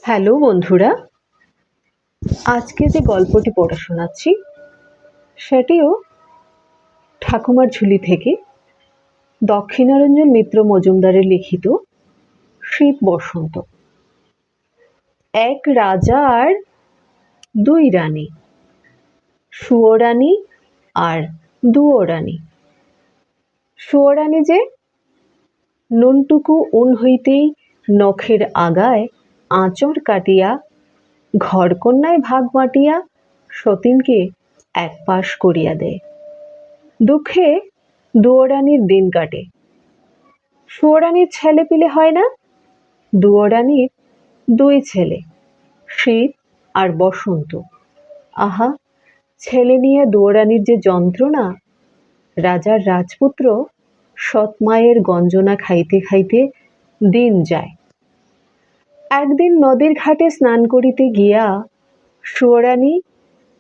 Hello বন্ধুরা, আজকে যে গল্পটি পড়ে শোনাচ্ছি সেটিও ঠাকুমার ঝুলি থেকে দক্ষিণারঞ্জন মিত্র মজুমদারের লিখিত শীত বসন্ত। এক রাজা আর দুই রানী, সুয়োরানী আর দুয়োরানী। সুয়োরানী যে নুনটুকু উন হইতেই নখের আগায় আঁচড় কাটিয়া ঘরকন্যায় ভাগ বাটিয়া সতীনকে এক পাশ করিয়া দেয়। দুঃখে দুয়োরানীর দিন কাটে। সুয়োরানীর ছেলে পিলে হয় না, দুয়োরানীর দুই ছেলে, শীত আর বসন্ত। আহা, ছেলে নিয়ে দুয়োরানীর যে যন্ত্রণা! রাজার রাজপুত্র সৎমায়ের গঞ্জনা খাইতে খাইতে দিন যায়। একদিন নদীর ঘাটে স্নান করিতে গিয়া সুয়োরানী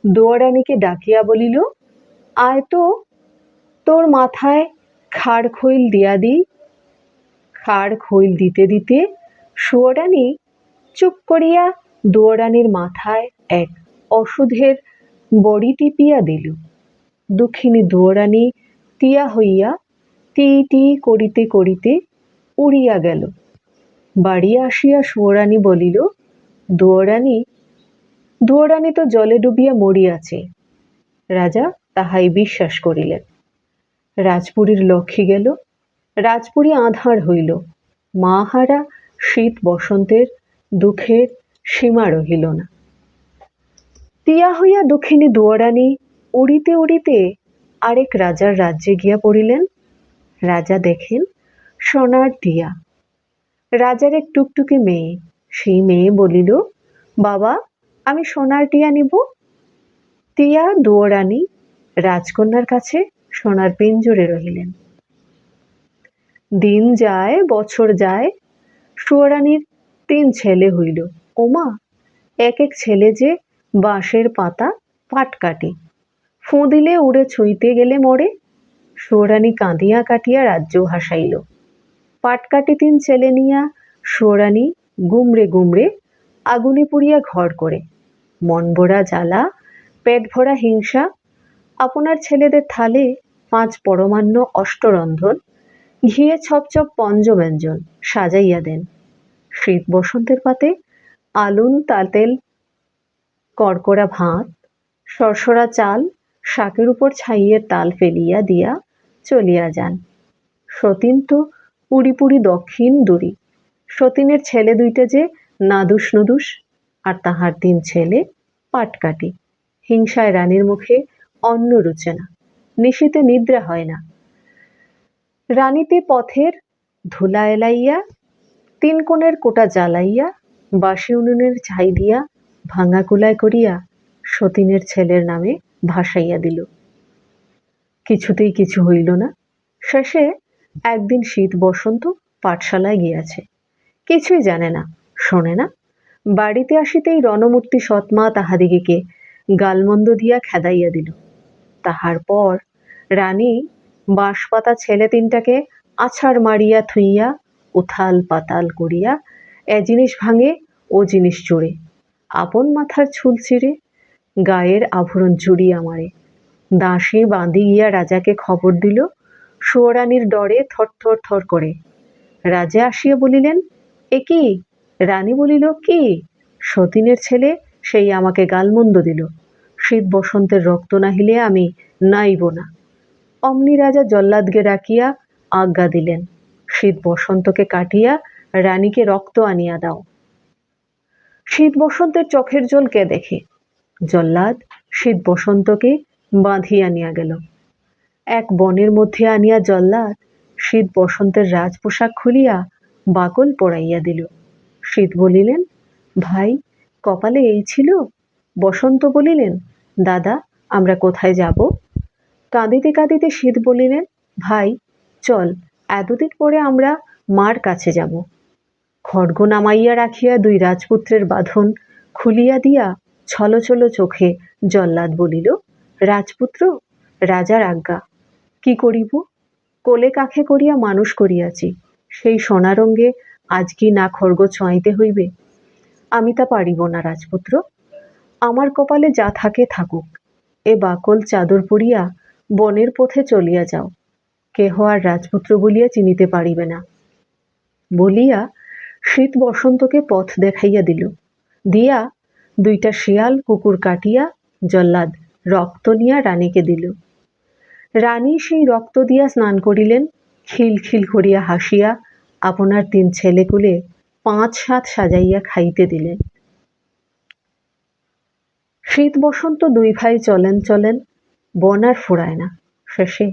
দুয়োরানীকে ডাকিয়া বলিল, আয় তো, তোর মাথায় খাড় খৈল দিয়া দিই। খাড় খৈল দিতে দিতে সুয়োরানী চুপ করিয়া দুয়োরানীর মাথায় এক ওষুধের বড়ি টিপিয়া দিল। দুঃখিনী দুয়োরানী টিয়া হইয়া টি টি করিতে করিতে উড়িয়া গেল। বাড়ি আসিয়া সুয়োরানী বলিল, দুয়োরানী তো জলে ডুবিয়া মরিয়াছে। রাজা তাহাই বিশ্বাস করিলেন। রাজপুরীর লক্ষ্মী গেল, রাজপুরী আঁধার হইল। মাহারা শীত বসন্তের দুঃখের সীমা রহিল না। টিয়া হইয়া দুঃখিনী দুয়োরানী উড়িতে উড়িতে আরেক রাজার রাজ্যে গিয়া পড়িলেন। রাজা দেখেন সোনার টিয়া। রাজার এক টুকটুকে মেয়ে, সেই মেয়ে বলিল, বাবা, আমি সোনার টিয়া নিব। টিয়া দুয়োরানী রাজকন্যার কাছে সোনার পিঞ্জরে রহিলেন। দিন যায়, বছর যায়, সুয়োরানীর 3 ছেলে হইল। ওমা, এক এক ছেলে যে বাঁশের পাতা পাট কাটে, ফোঁ দিলে উড়ে ছুঁইতে গেলে মরে। সুয়োরানী কাঁদিয়া কাটিয়া রাজ্য হাসাইল। পাটকাটি 3 ছেলে নিয়া সুয়োরানী গুমরে গুমরে আগুনে পুড়িয়া ঘর করে। মন ভরা জ্বালা, পেট ভরা হিংসা। আপনার ছেলেদের থালে 5 পরমান্ন অষ্টরন্ধন, ঘিয়ে ছপছপ পঞ্চব্যঞ্জন সাজাইয়া দেন। শীত বসন্তের পাতে আলুন তাতেল কড়কড়া ভাত, সরসরা চাল, শাকের উপর ছাইয়ের তাল ফেলিয়া দিয়া চলিয়া যান। সতীন তো পুরি পুরি দক্ষিণ দূরি। সতীনের ছেলে 2টা যে নাদুস নুদুস, আর তাহার 3 ছেলে পাটকাটি। হিংসায় রানীর মুখে অন্ন রুচে না, নিশীতে নিদ্রা হয় না। রানীতে পথের ধুলা এলাইয়া, 3 কোণের কোটা জ্বালাইয়া, বাসি উনুনের ছাই দিয়া ভাঙা কুলায় করিয়া সতীনের ছেলের নামে ভাসাইয়া দিল। কিছুতেই কিছু হইল না। শেষে একদিন শীত বসন্ত পাঠশালায় গিয়াছে, কিছুই জানে না, শোনে না। বাড়িতে আসিতেই রণমূর্তি সৎমা তাহাদিগকে গালমন্দ দিয়া খেদাইয়া দিল। তাহার পর রানী বাঁশপাতা ছেলে 3টাকে আছাড় মারিয়া থুইয়া উথাল পাতাল করিয়া এ জিনিস ভাঙে ও জিনিস চুড়ে, আপন মাথার চুল ছিঁড়ে, গায়ের আভরণ চুড়িয়া মারে। দাসী বাঁধি গিয়া রাজাকে খবর দিল। সুয়োরানীর ডরে থর থর থর করে। রাজা আসিয়া বলিলেন, এ কি? রানী বলিল, কি? সতীনের ছেলে সেই আমাকে গালমন্দ দিল। শীত বসন্তের রক্ত নাহিলে আমি নাইব না। অমনি রাজা জল্লাদকে ডাকিয়া আজ্ঞা দিলেন, শীত বসন্তকে কাটিয়া রানীকে রক্ত আনিয়া দাও। শীত বসন্তের চোখের জল কে দেখে? জল্লাদ শীত বসন্তকে বাঁধিয়া আনিয়া গেল। এক বনের মধ্যে আনিয়া জল্লাদ শীত বসন্তের রাজ পোশাক খুলিয়া বাকল পরাইয়া দিল। শীত বলিলেন, ভাই, কপালে এই ছিল? বসন্ত বলিলেন, দাদা, আমরা কোথায় যাব? কাঁদিতে কাঁদিতে শীত বলিলেন, ভাই, চল, এতদিন পরে আমরা মার কাছে যাব। খড়গ নামাইয়া রাখিয়া 2 রাজপুত্রের বাঁধন খুলিয়া দিয়া ছলো ছলো চোখে জল্লাদ বলিল, রাজপুত্র, রাজার আজ্ঞা, কি করিব? কোলে কাখে করিয়া মানুষ করিয়াছি, সেই সোনারঙ্গে আজ কি না খড়গ ছোঁয়াইতে হইবে? আমি তা পারিব না রাজপুত্র, আমার কপালে যা থাকে থাকুক, এ বাকল চাদর পরিয়া বনের পথে চলিয়া যাও, কেহ আর রাজপুত্র বলিয়া চিনিতে পারিবে না। বলিয়া শীত বসন্তকে পথ দেখাইয়া দিল, দিয়া দুইটা শিয়াল কুকুর কাটিয়া জল্লাদ রক্ত নিয়া রানীকে দিল। রানী সেই রক্ত দিয়া স্নান করিলেন, খিলখিল করিয়া হাসিয়া আপনার 3 ছেলেকুলে 5-7 সাজাইয়া খাইতে দিলেন। শীত বসন্ত 2 ভাই চলেন, বন আর ফুরায় না। শেষে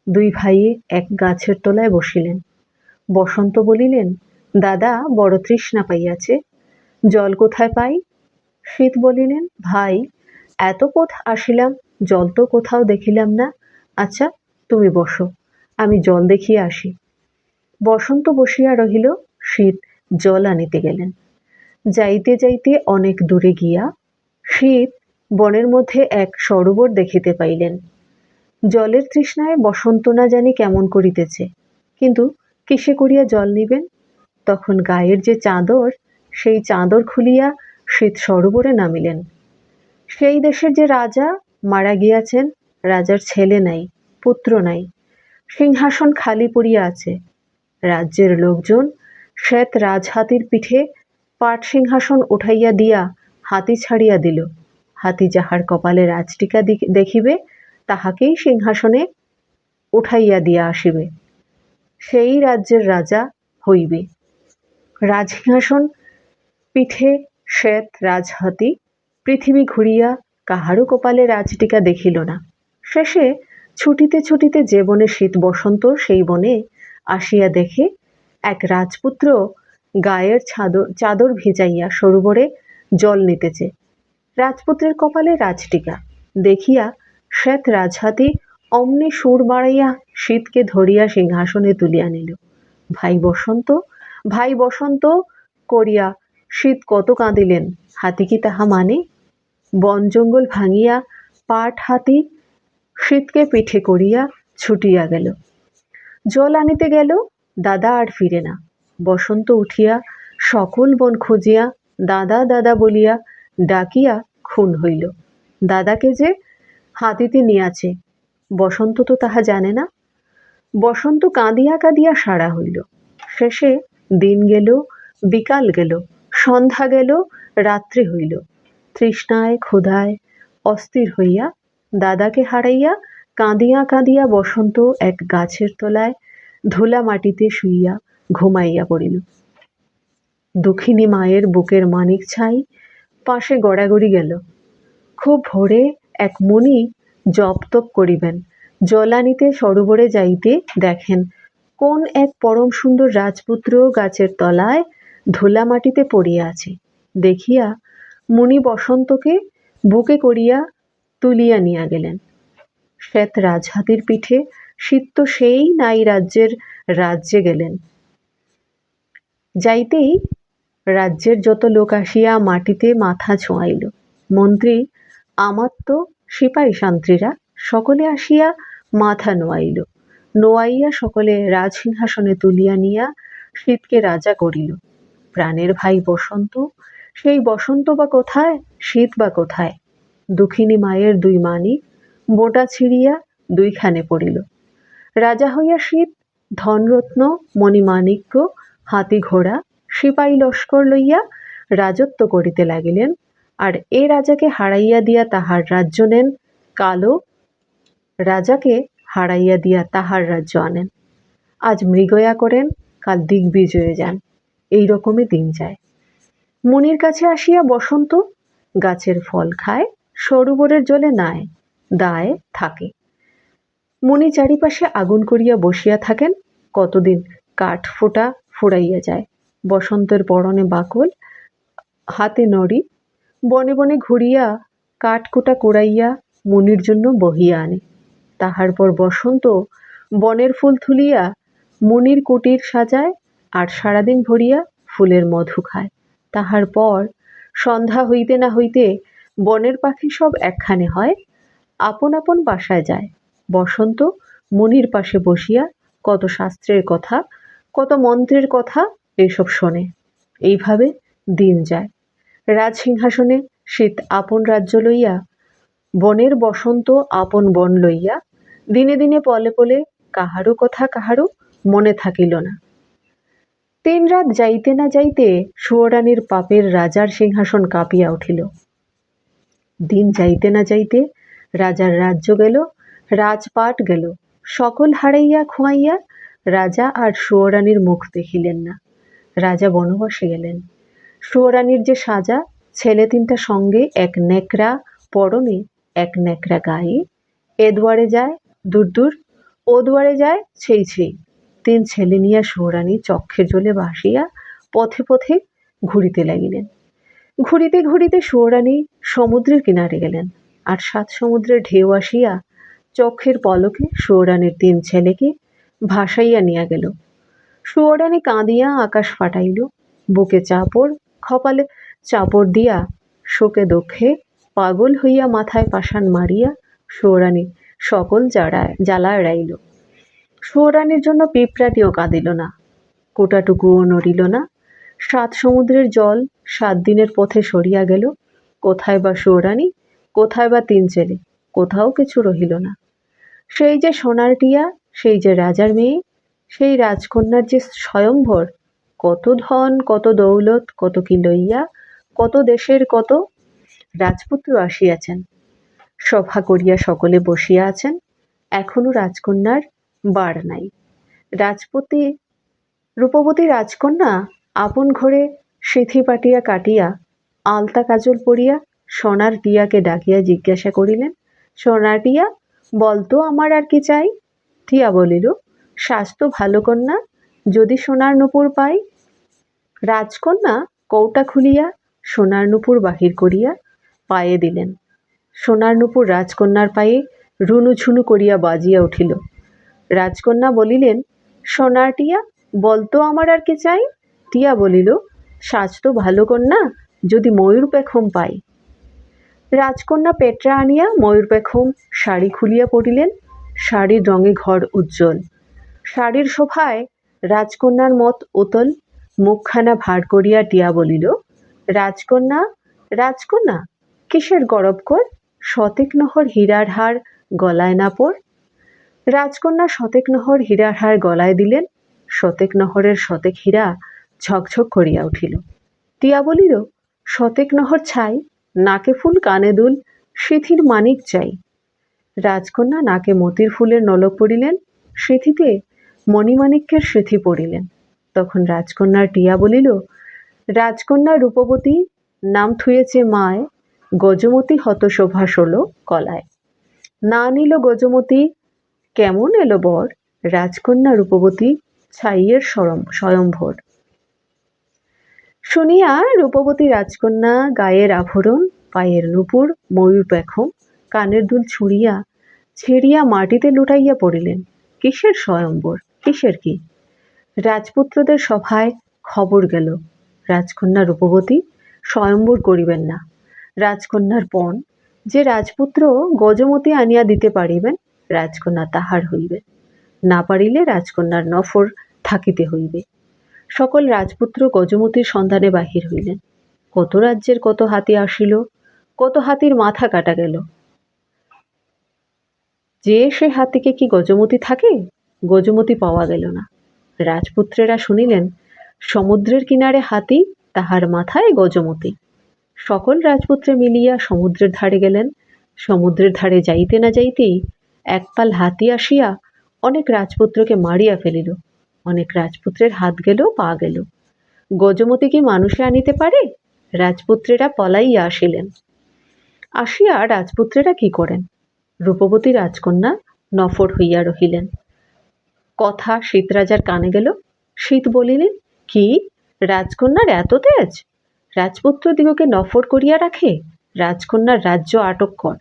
2 ভাইয়ে এক গাছের তলায় বসিলেন। বসন্ত বলিলেন, দাদা বড় তৃষ্ণা পাইয়াছে, জল কোথায় পাই? শীত বলিলেন, ভাই এত পথ আসিলাম, জল তো কোথাও দেখিলাম না। আচ্ছা তুমি বসো, আমি জল দেখিয়া আসি। বসন্ত বসিয়া রহিল, শীত জল আনিতে গেলেন। যাইতে যাইতে অনেক দূরে গিয়া শীত বনের মধ্যে এক সরোবর দেখিতে পাইলেন। জলের তৃষ্ণায় বসন্ত না জানি কেমন করিতেছে, কিন্তু কিসে করিয়া জল নিবেন? তখন গায়ের যে চাদর, সেই চাদর খুলিয়া শীত সরোবরে নামিলেন। সেই দেশের যে রাজা মারা গিয়াছেন, রাজার ছেলে নাই, পুত্র নাই, সিংহাসন খালি পড়িয়া আছে। রাজ্যের লোকজন শ্বেত রাজহাতির পিঠে পাট সিংহাসন উঠাইয়া দিয়া হাতি ছাড়িয়া দিল। হাতি যাহার কপালে রাজটিকা দেখিবে, তাহাকেই সিংহাসনে উঠাইয়া দিয়া আসিবে, সেই রাজ্যের রাজা হইবে। রাজসিংহাসন পিঠে শ্বেত রাজহাতি পৃথিবী ঘুরিয়া কাহারও কপালে রাজটিকা দেখিল না। শেষে ছুটিতে ছুটিতে যে বনে শীত বসন্ত, সেই বনে আসিয়া দেখে এক রাজপুত্র গায়ের চাদর ভিজাইয়া সরোবরে জল নিতেছে। রাজপুত্রের কপালে রাজটিকা দেখিয়া শ্বেত রাজহাতি অমনি সুর বাড়াইয়া শীতকে ধরিয়া সিংহাসনে তুলিয়া নিল। ভাই বসন্ত করিয়া শীত কত কাঁদিলেন, হাতি কি তাহা মানে? বন জঙ্গল ভাঙিয়া পাট হাতি শীতকে পিঠে করিয়া ছুটিয়া গেল। জল আনিতে গেল, দাদা আর ফিরে না। বসন্ত উঠিয়া সকল বন খুঁজিয়া দাদা দাদা বলিয়া ডাকিয়া খুন হইল। দাদাকে যে হাতিতে নিয়াছে, বসন্ত তো তাহা জানে না। বসন্ত কাঁদিয়া কাঁদিয়া সারা হইল। শেষে দিন গেল, বিকাল গেল, সন্ধ্যা গেল, রাত্রি হইল। তৃষ্ণায় ক্ষুধায় অস্থির হইয়া দাদাকে হারাইয়া কাঁদিয়া কাঁদিয়া বসন্ত এক গাছের তলায় ধুলা মাটিতে শুইয়া ঘুমাইয়া পড়িল। দুঃখিনী মায়ের বুকের মানিক ছাই পাশে গড়াগড়ি গেল। খুব ভোরে এক মুনি জপ তপ করিবেন, জল আনিতে সরোবরে যাইতে দেখেন কোন এক পরম সুন্দর রাজপুত্র গাছের তলায় ধুলা মাটিতে পড়িয়া আছে। দেখিয়া মুনি বসন্তকে বুকে করিয়া তুলিয়া নিয়া গেলেন। শ্বেত রাজহাতির পিঠে শীত তো সেই নাই রাজ্যের রাজ্যে গেলেন। যাইতেই রাজ্যের যত লোক আসিয়া মাটিতে মাথা ছোঁয়াইল। মন্ত্রী আমাত্য সিপাহী শান্ত্রীরা সকলে আসিয়া মাথা নোয়াইল। নোয়াইয়া সকলে রাজসিংহাসনে তুলিয়া নিয়া শীতকে রাজা করিল। প্রাণের ভাই বসন্ত, সেই বসন্ত বা কোথায়, শীত বা কোথায়? দুঃখিনী মায়ের 2 মানিক বোটা ছিঁড়িয়া 2খানে পড়িল। রাজা হইয়া শীত ধনরত্ন মণিমাণিক্য হাতি ঘোড়া সিপাহী লস্কর লইয়া রাজত্ব করিতে লাগিলেন। আর এ রাজাকে হারাইয়া দিয়া তাহার রাজ্য নেন, কালো রাজাকে হারাইয়া দিয়া তাহার রাজ্য আনেন। আজ মৃগয়া করেন, কাল দিগ্বিজয়ে যান। এই রকমই দিন যায়। মুনির কাছে আসিয়া বসন্ত গাছের ফল খায়, সরোবরের জলে নায়, দায়ে থাকে। মুনি চারিপাশে আগুন করিয়া বসিয়া থাকেন, কতদিন কাঠ ফোটা ফুরাইয়া যায়। বসন্তের পরনে বাকল, হাতে নড়ি, বনে বনে ঘুরিয়া কাঠকুটা কুড়াইয়া মুনির জন্য বহিয়া আনে। তাহার পর বসন্ত বনের ফুল তুলিয়া মুনির কুটির সাজায়, আর সারাদিন ভরিয়া ফুলের মধু খায়। তাহার পর সন্ধ্যা হইতে না হইতে বনের পাখি সব একখানে হয়, আপন আপন বাসায় যায়। বসন্ত মুনির পাশে বসিয়া কত শাস্ত্রের কথা, কত মন্ত্রের কথা এইসব শোনে। এইভাবে দিন যায়। রাজসিংহাসনে শীত আপন রাজ্য লইয়া, বনের বসন্ত আপন বন লইয়া, দিনে দিনে পলে পলে কাহারও কথা কাহারও মনে থাকিল না। 3 রাত যাইতে না যাইতে সুয়োরানীর পাপের রাজার সিংহাসন কাঁপিয়া উঠিল। দিন যাইতে না যাইতে রাজার রাজ্য গেল, রাজপাট গেল, সকল হারাইয়া খোয়াইয়া রাজা আর সুয়োরানীর মুখ দেখিলেন না। রাজা বনবাসে গেলেন। সুয়োরানীর যে সাজা, ছেলে 3টা সঙ্গে, এক নেকড়া পরনে, এক নেকড়া গায়ে, এ দুয়ারে যায় দূর দূর, ও দুয়ারে যায় ছেই ছেই। 3 ছেলে নিয়া সুয়োরানী চক্ষের জলে ভাসিয়া পথে পথে ঘুরিতে লাগিলেন। ঘুরিতে ঘুরিতে সুয়োরানী সমুদ্রের কিনারে গেলেন, আর 7 সমুদ্রের ঢেউ আসিয়া চক্ষের পলকে সুয়োরানীর 3 ছেলেকে ভাসাইয়া নিয়া গেল। সুয়োরানী কাঁদিয়া আকাশ ফাটাইল, বুকে চাপড়, কপালে চাপড় দিয়া শোকে দুঃখে পাগল হইয়া মাথায় পাষাণ মারিয়া সুয়োরানী সকল জ্বালা এড়াইল। সুয়োরানীর জন্য পিঁপড়াটিও কাঁদিল না, কোটাটুকুও নড়িল না। 7 সমুদ্রের জল 7 দিনের পথে সরিয়া গেল। কোথায় বা সুয়োরানী, কোথায় বা 3 ছেলে, কোথাও কিছু রহিল না। সেই যে সোনার টিয়া, সেই যে রাজার মেয়ে, সেই রাজকন্যার যে স্বয়ম্বর, কত ধন, কত দৌলত, কত কি লইয়া, কত দেশের কত রাজপুত্র আসিয়াছেন, সভা করিয়া সকলে বসিয়া আছেন। এখনো রাজকন্যার বার নাই। রূপবতী রাজকন্যা আপন ঘরে সিথি পাটিয়া কাটিয়া, আলতা কাজল পরিয়া সোনার টিয়াকে ডাকিয়া জিজ্ঞাসা করিলেন, সোনার টিয়া, বলতো আমার আর কি চাই? টিয়া বলিল, স্বাস্থ্য ভালো কন্যা, যদি সোনার নূপুর পাই। রাজকন্যা কৌটা খুলিয়া সোনার নূপুর বাহির করিয়া পায়ে দিলেন। সোনার নূপুর রাজকন্যার পায়ে রুনুঝুনু করিয়া বাজিয়া উঠিল। রাজকন্যা বলিলেন, সোনার টিয়া, বলতো আমার আর কি চাই? টিয়া বলিল, স্বাস্থ্য ভালো কন্যা, যদি ময়ূর পেখম পাই। রাজকন্যা পেটরা আনিয়া ময়ূর পেখম শাড়ি খুলিয়া পড়িলেন। শাড়ির রঙে ঘর উজ্জ্বল। শাড়ির শোভায় রাজকন্যার মত ওতল। মুখখানা ভার করিয়া টিয়া বলিল, রাজকন্যা, রাজকন্যা, কিসের গরব কর? শতেক নহর হীরার হার গলায় না পর। রাজকন্যা শতেক নহর হীরার হার গলায় দিলেন। শতেক নহরের শতেক হীরা ঝকঝক করিয়া উঠিল। টিয়া বলিল, শতেক নহর ছাই, নাকে ফুল, কানে দুল, সিথির মানিক চাই। রাজকন্যা নাকে মতির ফুলের নলক পড়িলেন, সিথিতে মণিমাণিক্যের সিথি পড়িলেন। তখন রাজকন্যার টিয়া বলিল, রাজকন্যা রূপবতী, নাম থুয়েছে মায়, গজমতী হত শোভা ষোলো কলায়। না নিল গজমতী, কেমন এলো বর, রাজকন্যা রূপবতী ছাইয়ের স্বয়ম্ভর। শুনিয়া রূপবতী রাজকন্যা গায়ের আভরণ, পায়ের নূপুর, ময়ূর পেখম, কানের দুল ছিঁড়িয়া মাটিতে লুটাইয়া পড়িলেন। কিসের স্বয়ম্বর, কিসের কি? রাজপুত্রদের সভায় খবর গেল, রাজকন্যা রূপবতী স্বয়ম্বর করিবেন না। রাজকন্যার পণ, যে রাজপুত্র গজমতী আনিয়া দিতে পারিবেন, রাজকন্যা তাহার হইবে, না পারিলে রাজকন্যার নফর থাকিতে হইবে। সকল রাজপুত্র গজমতীর সন্ধানে বাহির হইলেন। কত রাজ্যের কত হাতি আসিল, কত হাতির মাথা কাটা গেল। যে সে হাতিকে কি গজমতী থাকে? গজমতী পাওয়া গেল না। রাজপুত্রেরা শুনিলেন, সমুদ্রের কিনারে হাতি, তাহার মাথায় গজমতী। সকল রাজপুত্রে মিলিয়া সমুদ্রের ধারে গেলেন। সমুদ্রের ধারে যাইতে না যাইতেই একপাল হাতি আসিয়া অনেক রাজপুত্রকে মারিয়া ফেলিল। অনেক রাজপুত্রের হাত গেল, পা গেল। গজমতী কি মানুষে আনিতে পারে? রাজপুত্রেরা পলাইয়া আসিলেন। আসিয়া রাজপুত্রেরা কি করেন? রূপবতী রাজকন্যা নফর হইয়া রহিলেন। কথা শীত রাজার কানে গেল। শীত বলিলেন, কি, রাজকন্যার এত তেজ? রাজপুত্রদিগকে নফর করিয়া রাখে, রাজকন্যার রাজ্য আটক কর।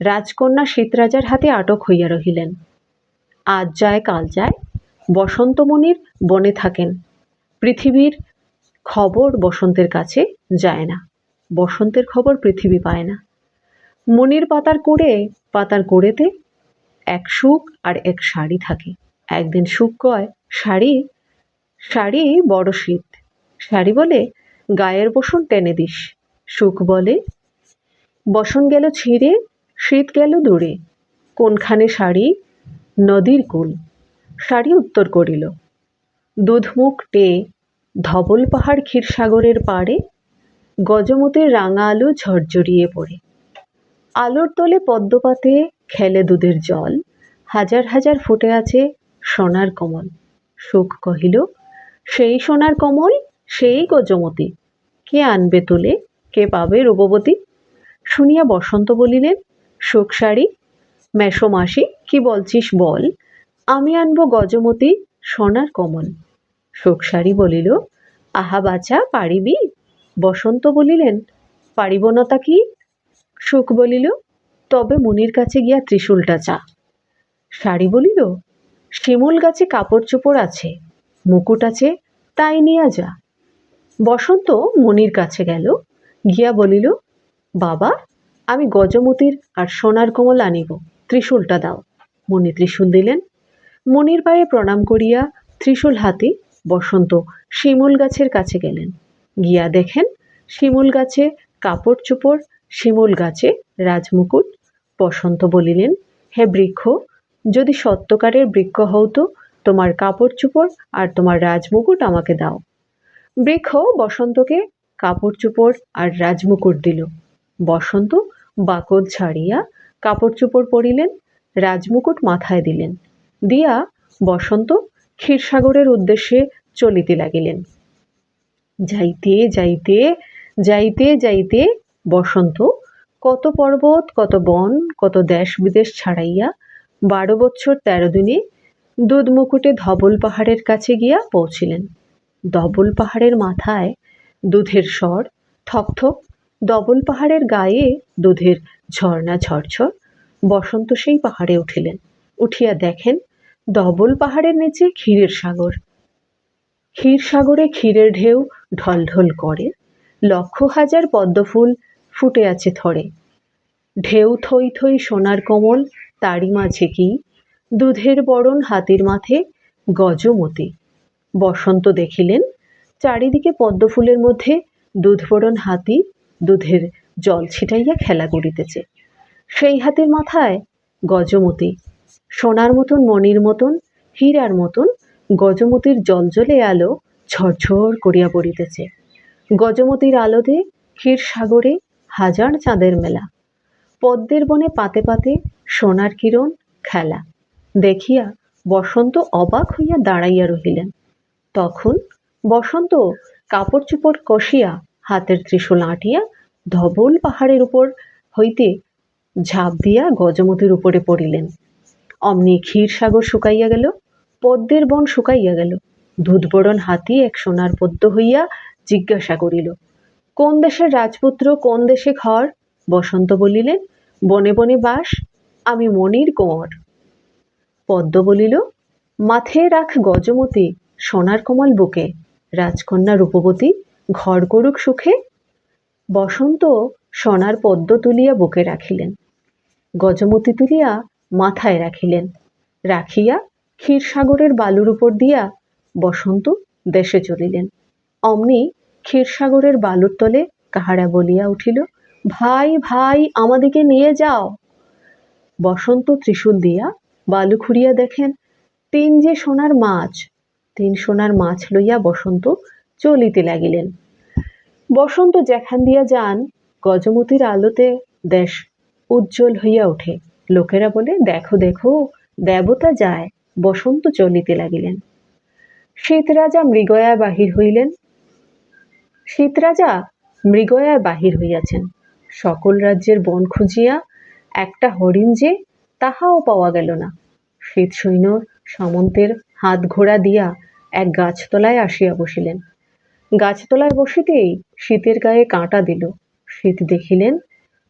রাজকন্যা শীত রাজার হাতে আটক হইয়া রহিলেন। আজ যায় কাল যায়, বসন্তমণির বনে থাকেন। পৃথিবীর খবর বসন্তের কাছে যায় না, বসন্তের খবর পৃথিবী পায় না। মণির পাতার কোড়েতে এক সুখ আর এক শাড়ি থাকে। একদিন সুখ কয়, শাড়ি বড় শীত। শাড়ি বলে, গায়ের বসন টেনে দিস। সুখ বলে, বসন গেল ছিঁড়ে, শীত গেল দূরে, কোনখানে শাড়ি নদীর কূল। শাড়ি উত্তর করিল, দুধমুখ টেয়ে ধবল পাহাড় ক্ষীরসাগরের পাড়ে, গজমতির রাঙা আলো ঝরঝরিয়ে পড়ে। আলোর তলে পদ্মপাতে খেলে দুধের জল, হাজার হাজার ফুটে আছে সোনার কমল। সুখ কহিল, সেই সোনার কমল, সেই গজমতি, কে আনবে তুলে, কে পাবে রূপবতী? শুনিয়া বসন্ত বলিলেন, সুখ শাড়ি, মেসো মাসি কি বলছিস বল, আমি আনবো গজমতি সোনার কমল। সুখ শাড়ি বলিল, আহা বাছা পারিবি? বসন্ত বলিলেন, পারিব না তা কি? সুখ বলিল, তবে মুনির কাছে গিয়া ত্রিশূলটা চা। শাড়ি বলিল, শিমুল গাছে কাপড় চোপড় আছে, মুকুট আছে, তাই নিয়া যা। বসন্ত মুনির কাছে গেল, গিয়া বলিল, বাবা, আমি গজমতির আর সোনার কমল আনিব, ত্রিশূলটা দাও। মুনি ত্রিশূল দিলেন। মুনির পায়ে প্রণাম করিয়া ত্রিশূল হাতে বসন্ত শিমুল গাছের কাছে গেলেন। গিয়া দেখেন শিমুল গাছে কাপড় চোপড়, শিমুল গাছে রাজমুকুট। বসন্ত বলিলেন, হে বৃক্ষ, যদি সত্যকারের বৃক্ষ হও তো তোমার কাপড় চোপড় আর তোমার রাজমুকুট আমাকে দাও। বৃক্ষ বসন্তকে কাপড় চোপড় আর রাজমুকুট দিল। বসন্ত বাকল ছাড়িয়া কাপড় চোপড় পরিলেন, রাজমুকুট মাথায় দিলেন। দিয়া বসন্ত ক্ষীরসাগরের উদ্দেশ্যে চলিতে লাগিলেন। যাইতে যাইতে যাইতে যাইতে বসন্ত কত পর্বত, কত বন, কত দেশ বিদেশ ছাড়াইয়া 12 বৎসর 13 দিনে দুধমুকুটে ধবল পাহাড়ের কাছে গিয়া পৌঁছিলেন। ধবল পাহাড়ের মাথায় দুধের স্বর থকথক, ধবল পাহাড়ের গায়ে দুধের ঝর্ণা ঝরঝর। বসন্ত সেই পাহাড়ে উঠিলেন। উঠিয়া দেখেন ধবল পাহাড়ের নিচে ক্ষীরের সাগর। ক্ষীরসাগরে ক্ষীরের ঢেউ ঢলঢল করে, লক্ষ হাজার পদ্মফুল ফুটে আছে থরে। ঢেউ থই থই সোনার কমল, তারই মাঝে কি দুধের বরণ হাতির মাথে গজমতি। বসন্ত দেখিলেন চারিদিকে পদ্মফুলের মধ্যে দুধবরণ হাতি দুধের জল ছিটাইয়া খেলা করিতেছে। সেই হাতির মাথায় গজমতি, সোনার মতন, মণির মতন, হীরার মতন গজমতির জলজলে আলো ঝরঝর করিয়া পড়িতেছে। গজমতির আলোতে ক্ষীরসাগরে হাজার চাঁদের মেলা। পদ্মের বনে পাতে পাতে সোনার কিরণ খেলা। দেখিয়া বসন্ত অবাক হইয়া দাঁড়াইয়া রহিলেন। তখন বসন্ত কাপড় চোপড় কষিয়া হাতের ত্রিশূল আঁটিয়া ধবল পাহাড়ের উপর হইতে ঝাঁপ দিয়া গজমতির উপরে পড়িলেন। অমনি ক্ষীরসাগর শুকাইয়া গেল, পদ্মের বন শুকাইয়া গেল। দুধবরণ হাতি এক সোনার পদ্ম হইয়া জিজ্ঞাসা করিল, কোন দেশের রাজপুত্র, কোন দেশে ঘর? বসন্ত বলিলেন, বনে বনে বাস, আমি মণির কোঁর। পদ্ম বলিল, মাথে রাখ গজমতি সোনার কমল বুকে, রাজকন্যা রূপবতী ঘর করুক সুখে। বসন্ত সোনার পদ্ম তুলিয়া বুকে রাখিলেন, গজমতি তুলিয়া মাথায় রাখিলেন। রাখিয়া ক্ষীরসাগরের বালুর উপর দিয়া বসন্ত দেশে চলিলেন। অমনি ক্ষীরসাগরের বালুর তলে কাহারা বলিয়া উঠিল, ভাই ভাই, আমাদিকে নিয়ে যাও। বসন্ত ত্রিশূল দিয়া বালু খুঁড়িয়া দেখেন 3 যে সোনার মাছ। 3 সোনার মাছ লইয়া বসন্ত চলিতে লাগিলেন। বসন্ত যেখান দিয়া যান গজমতির আলোতে দেশ উজ্জ্বল হইয়া ওঠে। লোকেরা বলে, দেখো দেখো, দেবতা যায়। বসন্ত চলিতে লাগিলেন। শীতরাজা মৃগয়ায় বাহির হইলেন। শীতরাজা মৃগয়ায় বাহির হইয়াছেন। সকল রাজ্যের বন খুঁজিয়া একটা হরিণ যে, তাহাও পাওয়া গেল না। শীত সৈন্য সামন্তের হাত ঘোড়া দিয়া এক গাছতলায় আসিয়া বসিলেন। গাছতলায় বসিতেই শীতের গায়ে কাঁটা দিল। শীত দেখিলেন,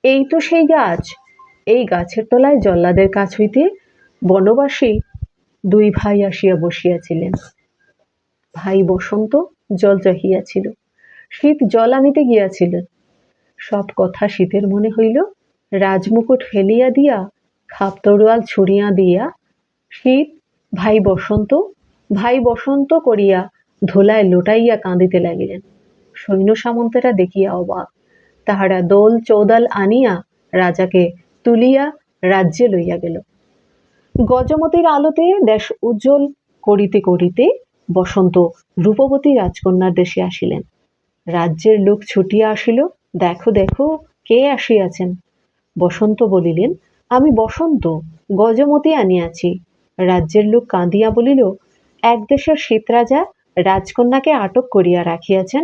এই তো সেই গাছ। এই গাছের তলায় জল্লাদের কাছ হইতে বনবাসী 2 ভাই আসিয়া বসিয়াছিলেন। ভাই বসন্ত জল চাহিয়াছিল, শীত জল আনিতে গিয়াছিলেন। সব কথা শীতের মনে হইল। রাজমুকুট ফেলিয়া দিয়া, খাপ তরোয়াল ছুড়িয়া দিয়া শীত ভাই বসন্ত করিয়া ধুলায় লুটাইয়া কাঁদিতে লাগিলেন। সৈন্য সামন্তেরা দেখিয়া অবাক। তাহারা দোল চৌদাল আনিয়া রাজাকে তুলিয়া রাজ্যে লইয়া গেল। গজমতির আলোতে দেশ উজ্জ্বল করিতে করিতে বসন্ত রূপবতী রাজকন্যার দেশে আসিলেন। রাজ্যের লোক ছুটিয়া আসিল, দেখো দেখো কে আসিয়াছেন। বসন্ত বলিলেন, আমি বসন্ত, গজমতি আনিয়াছি। রাজ্যের লোক কাঁদিয়া বলিল, এক দেশের শীত রাজা রাজকন্যাকে আটক করিয়া রাখিয়াছেন।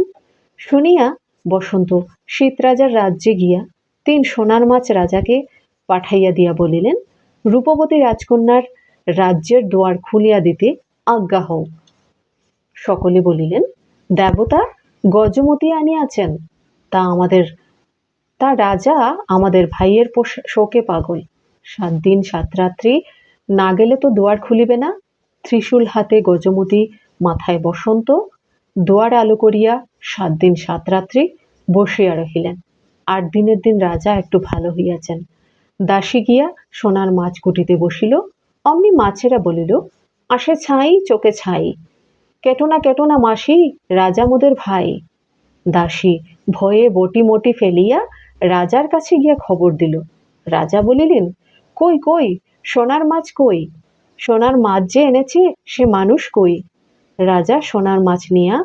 শুনিয়া বসন্ত শীত রাজার রাজ্যে গিয়া 3 সোনার মাছ রাজাকে পাঠাইয়া দিয়া বলিলেন, রূপবতী রাজকন্যার রাজ্যের দুয়ার খুলিয়া দিতে আজ্ঞা হও। সকলে বলিলেন, দেবতা গজমতি আনিয়াছেন, তা রাজা আমাদের ভাইয়ের শোকে পাগল। 7 দিন 7 রাত্রি না গেলে তো দুয়ার খুলিবে না। ত্রিশূল হাতে গজমতি, মাথায় বসন্ত, দুয়ার আলো করিয়া 7 দিন 7 রাত্রি বসিয়া রহিলেন। 8 দিনের দিন রাজা একটু ভালো হইয়াছেন। দাসী গিয়া সোনার মাছ কুটিতে বসিল। অমনি মাছেরা বলিল, আসে ছাই চোখে ছাই, কেটো না মাসি, রাজা মোদের ভাই। দাসী ভয়ে বটি মটি ফেলিয়া রাজার কাছে গিয়া খবর দিল। রাজা বলিলেন, কই কই সোনার মাছ কই? সোনার মাছ যে এনেছে সে মানুষ কই? রাজা সোনার মাছ নিয়া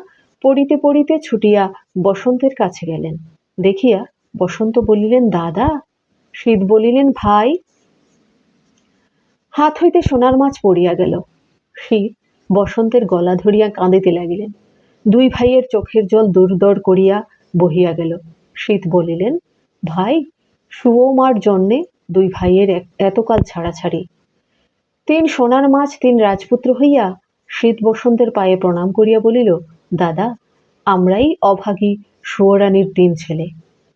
পড়িতে পড়িতে ছুটিয়া বসন্তের কাছে গেলেন। দেখিয়া বসন্ত বলিলেন, দাদা। শীত বলিলেন, ভাই। হাত হইতে সোনার মাছ পড়িয়া গেল। শীত বসন্তের গলা ধরিয়া কাঁদিতে লাগিলেন। 2 ভাইয়ের চোখের জল দূর দর করিয়া বহিয়া গেল। শীত বলিলেন, ভাই, সুও-মার জন্যে 2 ভাইয়ের এতকাল ছাড়াছাড়ি। 3 সোনার মাছ 3 রাজপুত্র হইয়া শীত বসন্তের পায়ে প্রণাম করিয়া বলিল, দাদা, আমরাই অভাগী সুয়োরানীর 3 ছেলে।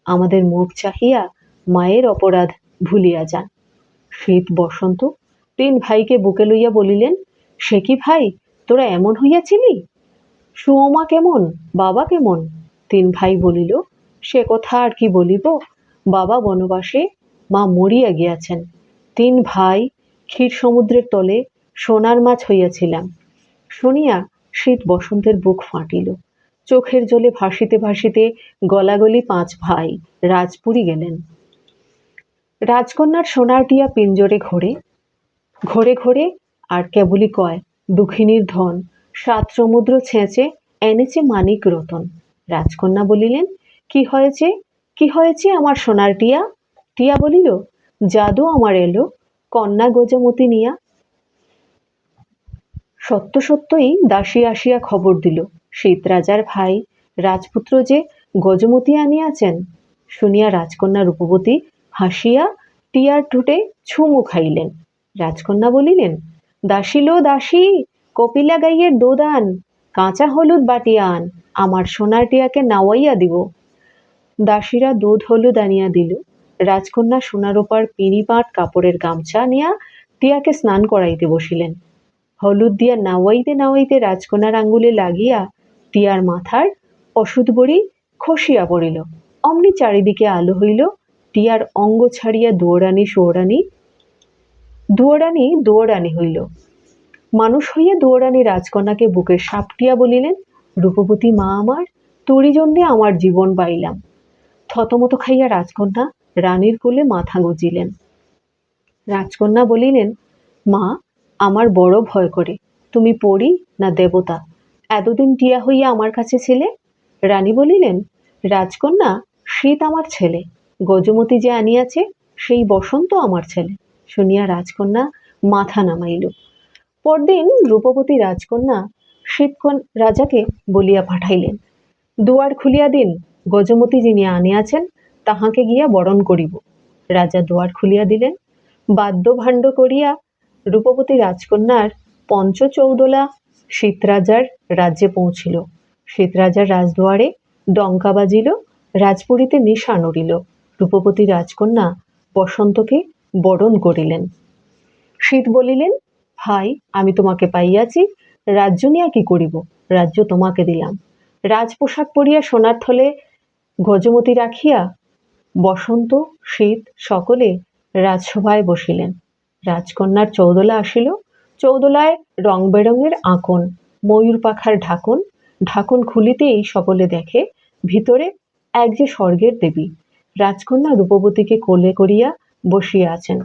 আমাদের মুখ চাহিয়া মায়ের অপরাধ ভুলিয়া যান। শীত বসন্ত 3 ভাইকে বুকে লইয়া বলিলেন, সে কি ভাই, তোরা এমন হইয়াছিলি? সুও-মা কেমন, বাবা কেমন? 3 ভাই বলিল, সে কথা আর কি বলিব, বাবা বনবাসে, মা মরিয়া গিয়াছেন। 3 ভাই ক্ষীর সমুদ্রের তলে সোনার মাছ হইয়াছিলাম। শুনিয়া শীত বসন্তের বুক ফাটিল। চোখের জলে ভাসিতে ভাসিতে গলাগলি 5 ভাই রাজপুরী গেলেন। রাজকন্যার সোনার টিয়া পিঞ্জরে ঘোরে ঘোরে ঘোরে, আর কেবলই কয়, দুঃখিনীর ধন 7 সমুদ্র ছেঁচে এনেছে মানিক রতন। রাজকন্যা বলিলেন, কি হয়েছে, কি হয়েছে আমার সোনার টিয়া? টিয়া বলিল, জাদু আমার এলো কন্যা গজমতি নিয়া। সত্য সত্যই দাসী আসিয়া খবর দিল, শীত রাজার ভাই রাজপুত্র যে গজমতি আনিয়াছেন। শুনিয়া রাজকন্যা রূপবতী হাসিয়া টিয়ার ঠোঁটে চুমু খাইলেন। রাজকন্যা বলিলেন, দাসী লো দাসী, কপিলা গাইয়ের দোদান, কাঁচা হলুদ বাটিয়া আন, আমার সোনার টিয়াকে নাওয়াইয়া দিব। দাসীরা দুধ হলুদ আনিয়া দিল। রাজকন্যা সোনার ওপার পিঁড়িপাট কাপড়ের গামছা নিয়া টিয়াকে স্নান করাইতে বসিলেন। হলুদ দিয়া নাওয়াইতে নাওয়াইতে রাজকন্যার আঙ্গুলে লাগিয়া টিয়ার মাথার অসুধ বড়ি খসিয়া পড়িল। অমনি চারিদিকে আলো হইল। টিয়ার অঙ্গ ছাড়িয়া দুয়োরানী হইল। মানুষ হইয়া দুয়োরানী রাজকন্যাকে বুকের সাপটিয়া বলিলেন, রূপবতী মা আমার, তোরই জন্যে আমার জীবন বাইলাম। থতমত খাইয়া রাজকন্যা রানীর কোলে মাথা গুজিলেন। রাজকন্যা বলিলেন, মা, আমার বড় ভয় করে, তুমি পরী না দেবতা? এতদিন টিয়া হইয়া আমার কাছে ছিলে। রানী বলিলেন, রাজকন্যা, শীত আমার ছেলে, গজমতি যে আনিয়াছে সেই বসন্ত আমার ছেলে। শুনিয়া রাজকন্যা মাথা নামাইল। পরদিন রূপবতী রাজকন্যা শীত রাজাকে বলিয়া পাঠাইলেন, দুয়ার খুলিয়া দিন, গজমতি যিনি আনিয়াছেন তাহাকে গিয়া বরণ করিব। রাজা দুয়ার খুলিয়া দিলেন। বাদ্য ভাণ্ড করিয়া রূপবতী রাজকন্যার পঞ্চচৌদোলা শীতরাজার রাজ্যে পৌঁছিল। শীতরাজার রাজদুয়ারে ডঙ্কা বাজিল, রাজপুরীতে নিশা নড়িল। রূপবতী রাজকন্যা বসন্তকে বরণ করিলেন। শীত বলিলেন, ভাই, আমি তোমাকে পাইয়াছি, রাজ্য নিয়া কি করিব? রাজ্য তোমাকে দিলাম। রাজপোশাক পরিয়া সোনার থলে গজমতি রাখিয়া বসন্ত শীত সকলে রাজসভায় বসিলেন। রাজকন্যার চৌদোলা আসিল। চৌদোলায় রং বেরঙের আঁকন, ময়ূর পাখার ঢাকন। ঢাকন খুলিতেই সকলে দেখে ভিতরে এক যে স্বর্গের দেবী। রাজকন্যা রূপবতীকে কোলে করিয়া বসিয়া আছেন।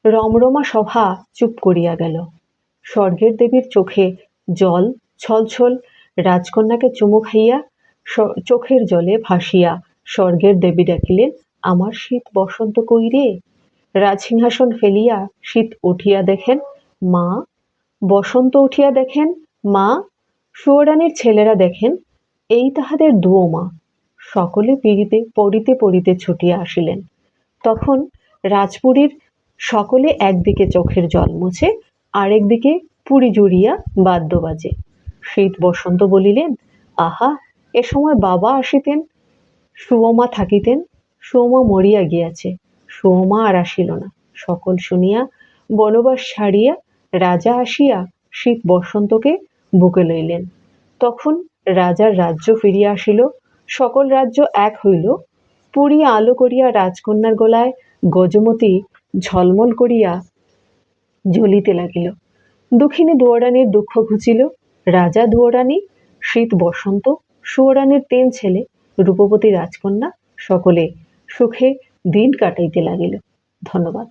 রমরমা সভা চুপ করিয়া গেল। স্বর্গের দেবীর চোখে জল ছলছল। রাজকন্যাকে চুমু খাইয়া চোখের জলে ভাসিয়া স্বর্গের দেবী ডাকিলেন, আমার শীত বসন্ত কই রে? রাজসিংহাসন ফেলিয়া শীত উঠিয়া দেখেন মা, বসন্ত উঠিয়া দেখেন মা, সুয়োরানীর ছেলেরা দেখেন এই তাহাদের দুও মা। সকলে পড়িতে পড়িতে ছুটিয়া আসিলেন। তখন রাজপুরীর সকলে একদিকে চোখের জল মুছে, আরেকদিকে পুরি জুড়িয়া বাদ্য বাজে। শীত বসন্ত বলিলেন, আহা, এ সময় বাবা আসিতেন, সুওমা থাকিতেন। সুওমা মরিয়া গিয়াছে, সুওমা আর আসিল না। সকল শুনিয়া বনবাস ছাড়িয়া রাজা আসিয়া শীত বসন্তকে বুকে লইলেন। তখন রাজার রাজ্য ফিরিয়া আসিল, সকল রাজ্য এক হইল। পুরী আলো করিয়া রাজকন্যার গলায় গজমতি ঝলমল করিয়া জ্বলিতে লাগিল। দুঃখিনী দুয়োরানীর দুঃখ ঘুচিল। রাজা দুয়োরানী, শীত বসন্ত, সুয়োরানীর 3 ছেলে, রূপবতী রাজকন্যা সকলে সুখে দিন কাটাইতে লাগিল। ধন্যবাদ।